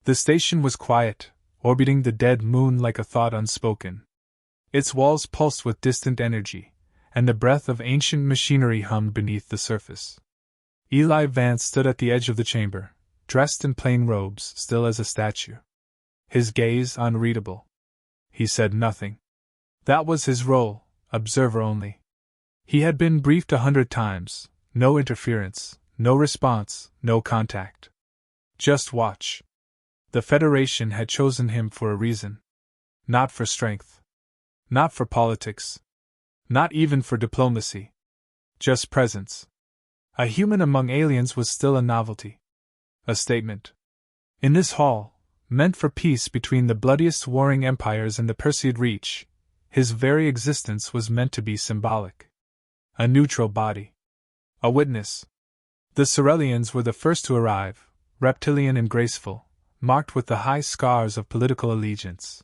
The station was quiet, orbiting the dead moon like a thought unspoken. Its walls pulsed with distant energy, and the breath of ancient machinery hummed beneath the surface. Eli Vance stood at the edge of the chamber, dressed in plain robes, still as a statue. His gaze unreadable. He said nothing. That was his role, observer only. He had been briefed 100 times, no interference, no response, no contact. Just watch. The Federation had chosen him for a reason. Not for strength. Not for politics. Not even for diplomacy. Just presence. A human among aliens was still a novelty. A statement. In this hall, meant for peace between the bloodiest warring empires and the Perseid Reach, his very existence was meant to be symbolic. A neutral body. A witness. The Corellians were the first to arrive, reptilian and graceful, marked with the high scars of political allegiance.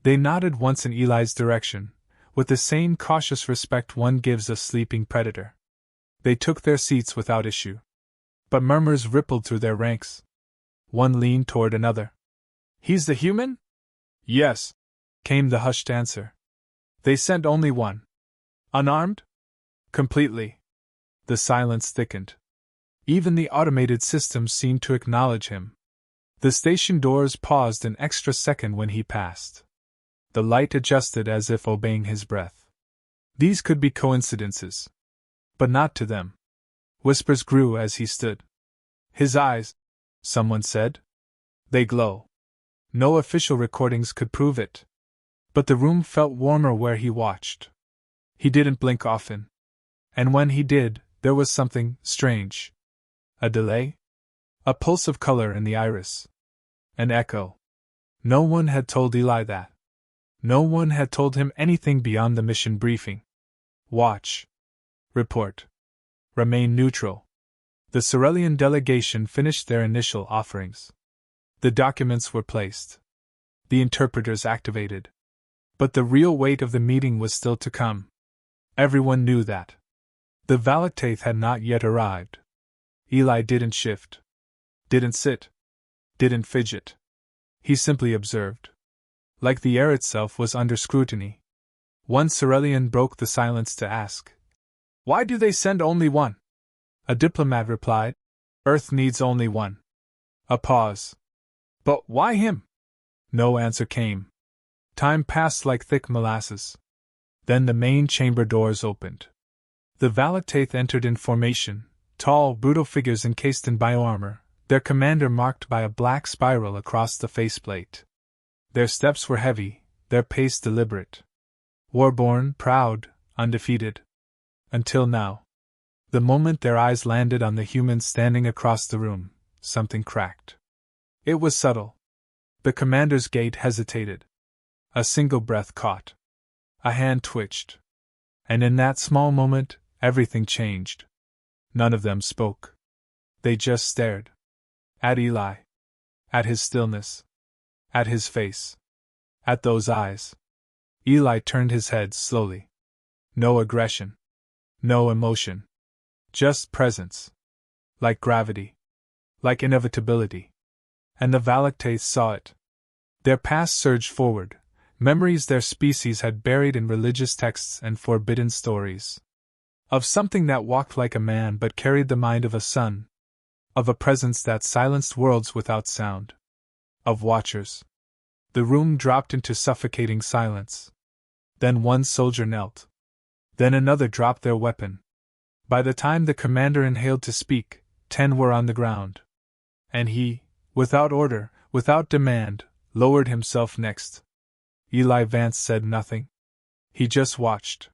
They nodded once in Eli's direction, with the same cautious respect one gives a sleeping predator. They took their seats without issue. But murmurs rippled through their ranks. One leaned toward another. "He's the human?" "Yes," came the hushed answer. "They sent only one." "Unarmed?" "Completely." The silence thickened. Even the automated systems seemed to acknowledge him. The station doors paused an extra second when he passed. The light adjusted as if obeying his breath. These could be coincidences. But not to them. Whispers grew as he stood. "His eyes," someone said. "They glow." No official recordings could prove it. But the room felt warmer where he watched. He didn't blink often. And when he did, there was something strange. A delay? A pulse of color in the iris. An echo. No one had told Eli that. No one had told him anything beyond the mission briefing. Watch. Report. Remain neutral. The Corellian delegation finished their initial offerings. The documents were placed. The interpreters activated. But the real weight of the meeting was still to come. Everyone knew that. The Valaktaith had not yet arrived. Eli didn't shift. Didn't sit. Didn't fidget. He simply observed. Like the air itself was under scrutiny. One Corellian broke the silence to ask, "Why do they send only one?" A diplomat replied, "Earth needs only one." A pause. "But why him?" No answer came. Time passed like thick molasses. Then the main chamber doors opened. The Valaktaith entered in formation, tall, brutal figures encased in bioarmor, their commander marked by a black spiral across the faceplate. Their steps were heavy, their pace deliberate. Warborn, proud, undefeated. Until now. The moment their eyes landed on the human standing across the room, something cracked. It was subtle. The commander's gait hesitated. A single breath caught. A hand twitched. And in that small moment, everything changed. None of them spoke. They just stared. At Eli. At his stillness. At his face. At those eyes. Eli turned his head slowly. No aggression. No emotion. Just presence. Like gravity. Like inevitability. And the Valaktaith saw it. Their past surged forward, memories their species had buried in religious texts and forbidden stories. Of something that walked like a man but carried the mind of a son. Of a presence that silenced worlds without sound. Of watchers. The room dropped into suffocating silence. Then one soldier knelt. Then another dropped their weapon. By the time the commander inhaled to speak, 10 were on the ground. And he, without order, without demand, lowered himself next. Eli Vance said nothing. He just watched.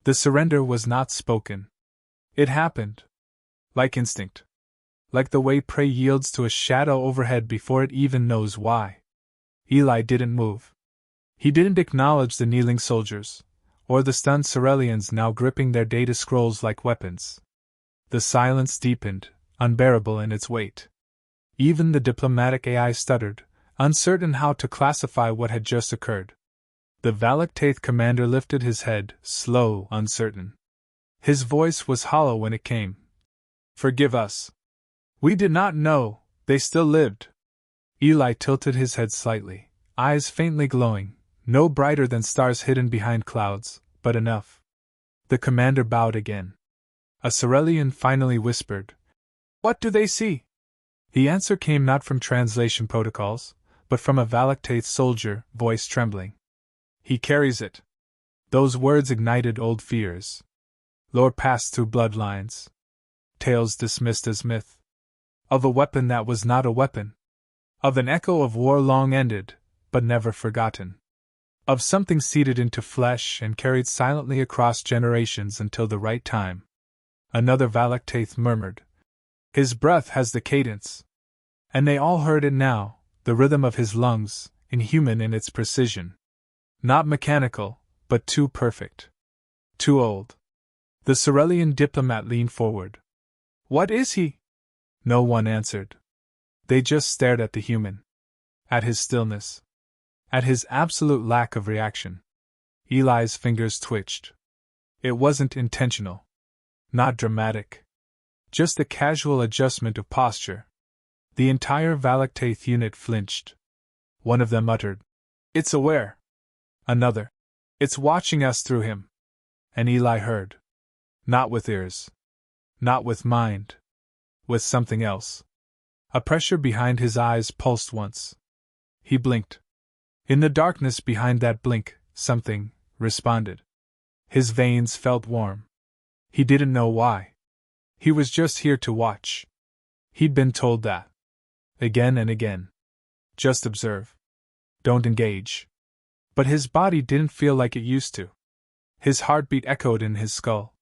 The surrender was not spoken. It happened. Like instinct. Like the way prey yields to a shadow overhead before it even knows why. Eli didn't move. He didn't acknowledge the kneeling soldiers, or the stunned Corellians now gripping their data scrolls like weapons. The silence deepened, unbearable in its weight. Even the diplomatic AI stuttered, uncertain how to classify what had just occurred. The Valaktaith commander lifted his head, slow, uncertain. His voice was hollow when it came. "Forgive us. We did not know, they still lived." Eli tilted his head slightly, eyes faintly glowing, no brighter than stars hidden behind clouds, but enough. The commander bowed again. A Cerelian finally whispered, "What do they see?" The answer came not from translation protocols, but from a Valactaith soldier, voice trembling. "He carries it." Those words ignited old fears. Lore passed through bloodlines. Tales dismissed as myth. Of a weapon that was not a weapon. Of an echo of war long ended, but never forgotten. Of something seeded into flesh and carried silently across generations until the right time. Another Valactaith murmured, "His breath has the cadence." And they all heard it now, the rhythm of his lungs, inhuman in its precision. Not mechanical, but too perfect. Too old. The Cerelian diplomat leaned forward. "What is he?" No one answered. They just stared at the human. At his stillness. At his absolute lack of reaction. Eli's fingers twitched. It wasn't intentional. Not dramatic. Just a casual adjustment of posture. The entire Valactaith unit flinched. One of them uttered, "It's aware." Another, "It's watching us through him." And Eli heard. Not with ears. Not with mind. With something else. A pressure behind his eyes pulsed once. He blinked. In the darkness behind that blink, something responded. His veins felt warm. He didn't know why. He was just here to watch. He'd been told that. Again and again. Just observe. Don't engage. But his body didn't feel like it used to. His heartbeat echoed in his skull.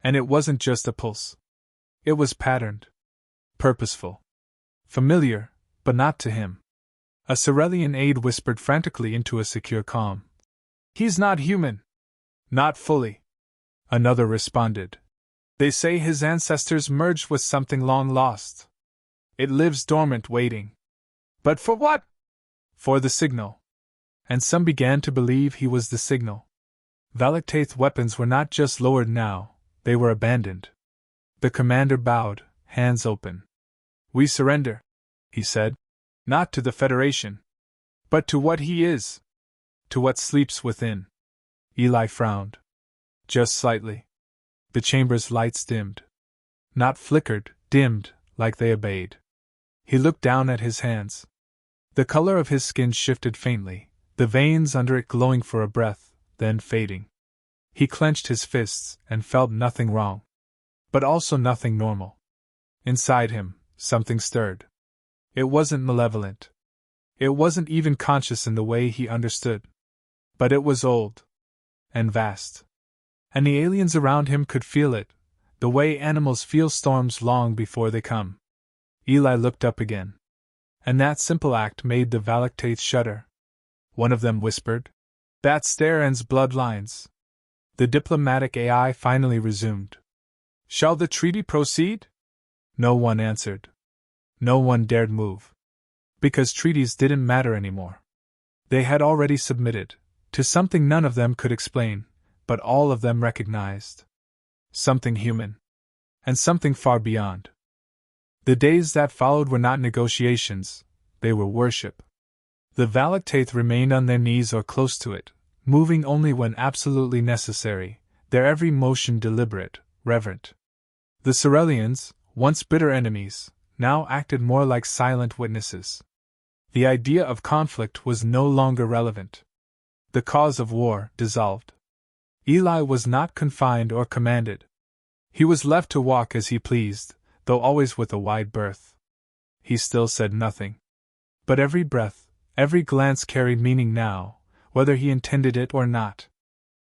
And it wasn't just a pulse. It was patterned. Purposeful. Familiar, but not to him. A Cerelian aide whispered frantically into a secure calm. "He's not human." "Not fully." Another responded. "They say his ancestors merged with something long lost. It lives dormant waiting." "But for what?" "For the signal." And some began to believe he was the signal. Valactaith weapons were not just lowered now, they were abandoned. The commander bowed, hands open. "We surrender," he said. "Not to the Federation, but to what he is. To what sleeps within." Eli frowned. Just slightly. The chamber's lights dimmed. Not flickered, dimmed, like they obeyed. He looked down at his hands. The color of his skin shifted faintly, the veins under it glowing for a breath, then fading. He clenched his fists and felt nothing wrong. But also nothing normal. Inside him, something stirred. It wasn't malevolent. It wasn't even conscious in the way he understood. But it was old. And vast. And the aliens around him could feel it, the way animals feel storms long before they come. Eli looked up again. And that simple act made the Valactaith shudder. One of them whispered, "That stare ends bloodlines." The diplomatic AI finally resumed. "Shall the treaty proceed?" No one answered. No one dared move. Because treaties didn't matter anymore. They had already submitted to something none of them could explain, but all of them recognized. Something human. And something far beyond. The days that followed were not negotiations, they were worship. The Valactaith remained on their knees or close to it, moving only when absolutely necessary, their every motion deliberate, reverent. The Cerelians, once bitter enemies, now acted more like silent witnesses. The idea of conflict was no longer relevant. The cause of war dissolved. Eli was not confined or commanded. He was left to walk as he pleased, though always with a wide berth. He still said nothing. But every breath, every glance carried meaning now, whether he intended it or not.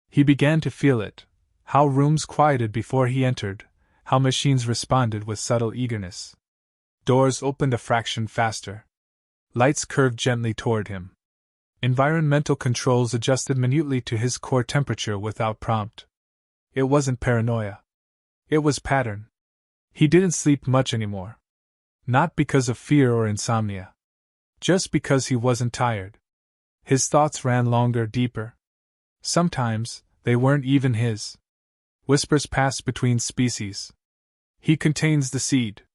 He began to feel it, how rooms quieted before he entered, how machines responded with subtle eagerness. Doors opened a fraction faster. Lights curved gently toward him. Environmental controls adjusted minutely to his core temperature without prompt. It wasn't paranoia. It was pattern. He didn't sleep much anymore. Not because of fear or insomnia. Just because he wasn't tired. His thoughts ran longer, deeper. Sometimes, they weren't even his. Whispers passed between species. He contains the seed.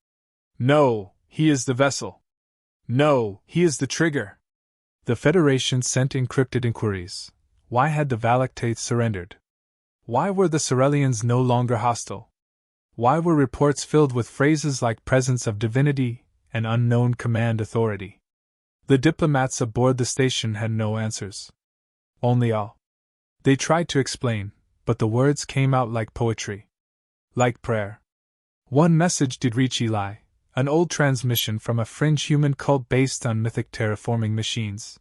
No, he is the vessel. No, he is the trigger. The Federation sent encrypted inquiries. Why had the Valactates surrendered? Why were the Cerellians no longer hostile? Why were reports filled with phrases like presence of divinity and unknown command authority? The diplomats aboard the station had no answers. Only awe. They tried to explain, but the words came out like poetry. Like prayer. One message did reach Eli, an old transmission from a fringe human cult based on mythic terraforming machines.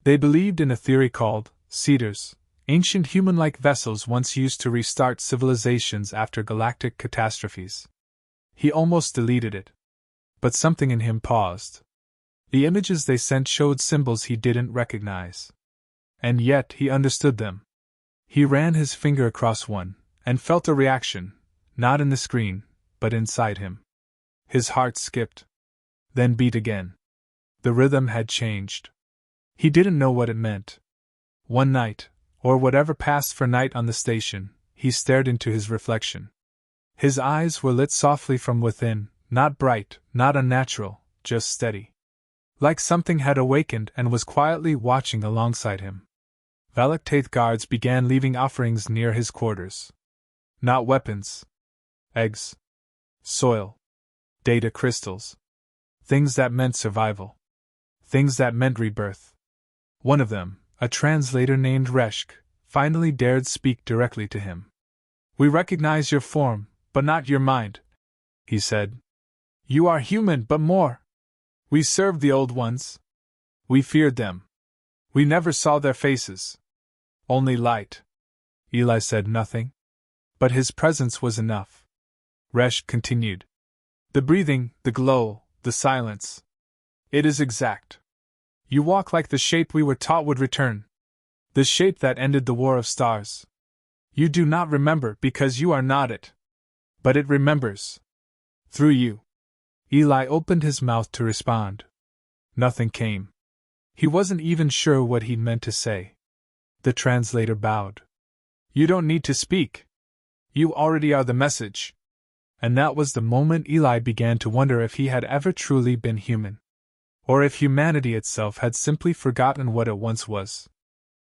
They believed in a theory called Seeders, ancient human-like vessels once used to restart civilizations after galactic catastrophes. He almost deleted it. But something in him paused. The images they sent showed symbols he didn't recognize. And yet he understood them. He ran his finger across one, and felt a reaction, not in the screen, but inside him. His heart skipped. Then beat again. The rhythm had changed. He didn't know what it meant. One night, or whatever passed for night on the station, he stared into his reflection. His eyes were lit softly from within, not bright, not unnatural, just steady. Like something had awakened and was quietly watching alongside him. Valactate guards began leaving offerings near his quarters. Not weapons. Eggs. Soil. Data crystals. Things that meant survival. Things that meant rebirth. One of them, a translator named Reshk, finally dared speak directly to him. "We recognize your form, but not your mind," he said. "You are human, but more. We served the old ones. We feared them. We never saw their faces. Only light." Eli said nothing. But his presence was enough. Reshk continued. "The breathing, the glow, the silence. It is exact. You walk like the shape we were taught would return. The shape that ended the War of Stars. You do not remember because you are not it. But it remembers. Through you." Eli opened his mouth to respond. Nothing came. He wasn't even sure what he'd meant to say. The translator bowed. "You don't need to speak. You already are the message." And that was the moment Eli began to wonder if he had ever truly been human. Or if humanity itself had simply forgotten what it once was.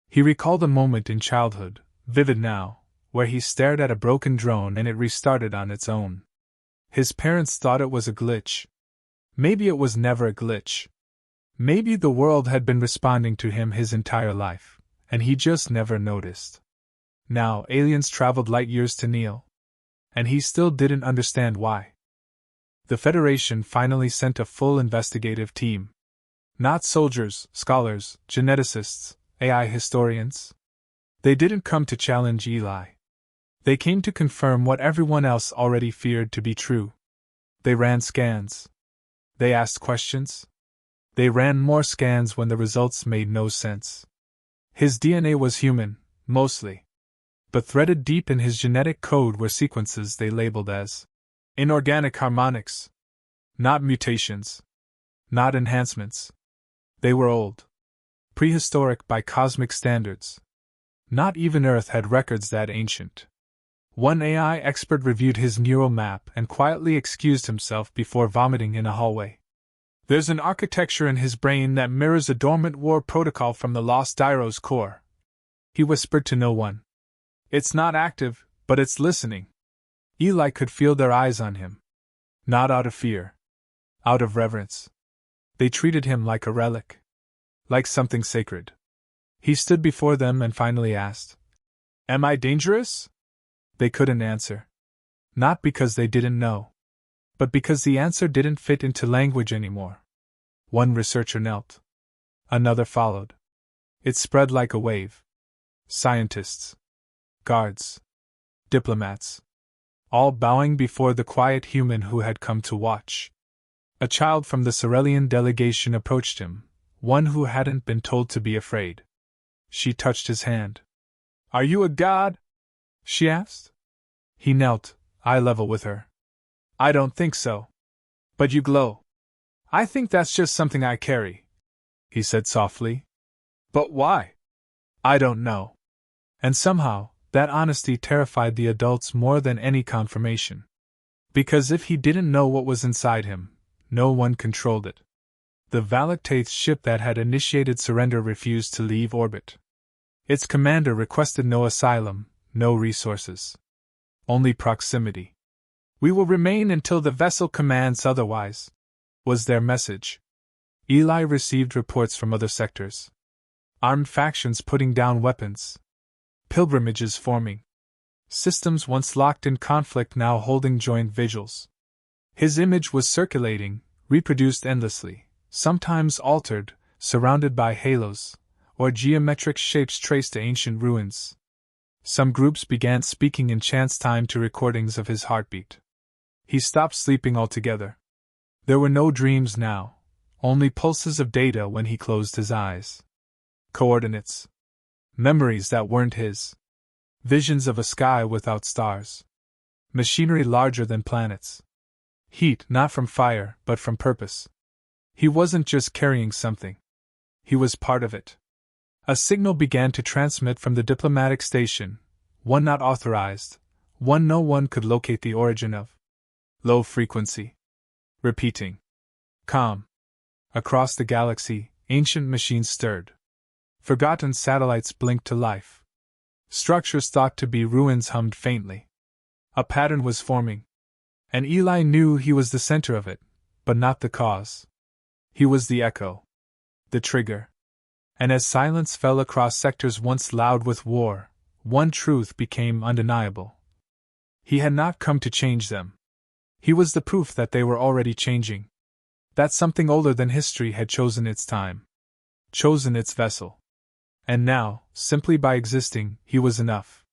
He recalled a moment in childhood, vivid now, where he stared at a broken drone and it restarted on its own. His parents thought it was a glitch. Maybe it was never a glitch. Maybe the world had been responding to him his entire life, and he just never noticed. Now aliens traveled light years to Neil. And he still didn't understand why. The Federation finally sent a full investigative team. Not soldiers, scholars, geneticists, AI historians. They didn't come to challenge Eli. They came to confirm what everyone else already feared to be true. They ran scans. They asked questions. They ran more scans when the results made no sense. His DNA was human, mostly. But threaded deep in his genetic code were sequences they labeled as inorganic harmonics. Not mutations. Not enhancements. They were old. Prehistoric by cosmic standards. Not even Earth had records that ancient. One AI expert reviewed his neural map and quietly excused himself before vomiting in a hallway. "There's an architecture in his brain that mirrors a dormant war protocol from the lost Dairo's core," he whispered to no one. "It's not active, but it's listening." Eli could feel their eyes on him. Not out of fear. Out of reverence. They treated him like a relic. Like something sacred. He stood before them and finally asked, "Am I dangerous?" They couldn't answer. Not because they didn't know. But because the answer didn't fit into language anymore. One researcher knelt. Another followed. It spread like a wave. Scientists. Guards. Diplomats. All bowing before the quiet human who had come to watch. A child from the Cerellian delegation approached him, one who hadn't been told to be afraid. She touched his hand. "Are you a god?" she asked. He knelt, eye level with her. "I don't think so. But you glow." "I think that's just something I carry," he said softly. "But why?" "I don't know." And somehow, that honesty terrified the adults more than any confirmation. Because if he didn't know what was inside him, no one controlled it. The Valaktaith's ship that had initiated surrender refused to leave orbit. Its commander requested no asylum, no resources. Only proximity. "We will remain until the vessel commands otherwise," was their message. Eli received reports from other sectors. Armed factions putting down weapons. Pilgrimages forming. Systems once locked in conflict now holding joint vigils. His image was circulating, reproduced endlessly, sometimes altered, surrounded by halos, or geometric shapes traced to ancient ruins. Some groups began speaking in chance time to recordings of his heartbeat. He stopped sleeping altogether. There were no dreams now, only pulses of data when he closed his eyes. Coordinates. Memories that weren't his. Visions of a sky without stars. Machinery larger than planets. Heat not from fire, but from purpose. He wasn't just carrying something. He was part of it. A signal began to transmit from the diplomatic station, one not authorized, one no one could locate the origin of. Low frequency. Repeating. Calm. Across the galaxy, ancient machines stirred. Forgotten satellites blinked to life. Structures thought to be ruins hummed faintly. A pattern was forming. And Eli knew he was the center of it, but not the cause. He was the echo. The trigger. And as silence fell across sectors once loud with war, one truth became undeniable. He had not come to change them. He was the proof that they were already changing. That something older than history had chosen its time. Chosen its vessel. And now, simply by existing, he was enough.